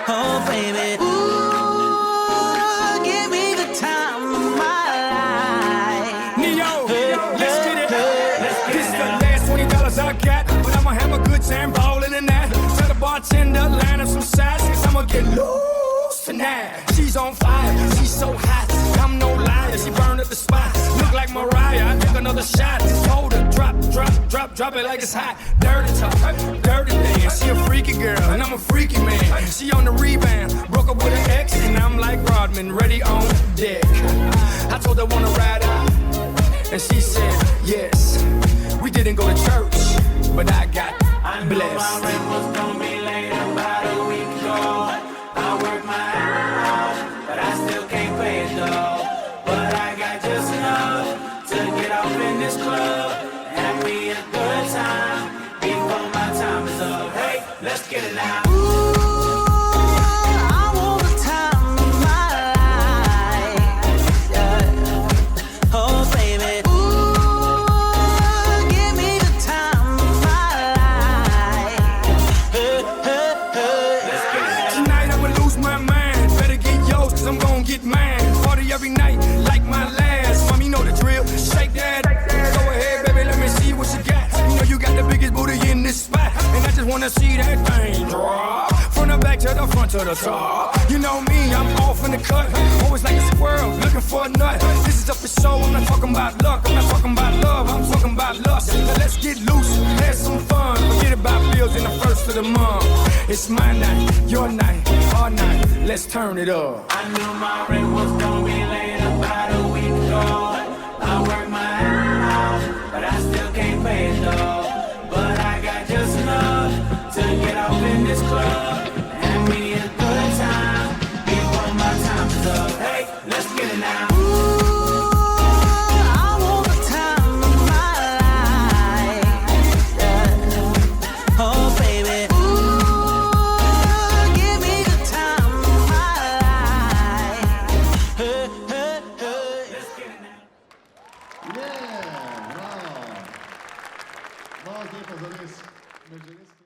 Oh, baby. Ooh, give me the time of my life. Neo, let's get it. This is the last $20 I got, but I'ma have a good time ballin' in that. Tell the bartender, line up some sides, cause I'ma get loose tonight. She's on fire, she's so hot, I'm no liar. She burned up the spot, look like Mariah. I took another shot, told her drop it like it's hot. Dirty talk, dirty dance. She a freaky girl, and I'm a freaky man. She on the rebound, broke up with an ex, and I'm like Rodman, ready on deck. I told her wanna ride out, and she said yes. We didn't go to church, but I got blessed. My rent was gonna be late about a week ago. I worked my ass off, but I still can't pay it though. But I got just enough to get off in this club. Have me a good time before my time is up. Hey, let's get it now. Every night, like my last. Mommy know the drill. Shake that. Go ahead, baby, let me see what you got. You know you got the biggest booty in this spot, and I just wanna see that thing drop from the back to the front to the top. You know me, I'm off in the cut, always like a squirrel looking for a nut. This is up for show. I'm not talking about luck. I'm not talking about love. I'm talking about lust. Now let's get loose, have some fun. Forget about bills in the first of the month. It's my night, your night, our night. Let's turn it up. I knew my rent was gonna be late about a week ago. I worked my ass off, but I still can't pay it though. But I got just enough to get off in this club. Have me a good time before my time is up. Hey, let's get it now. Hvala lijepo za res.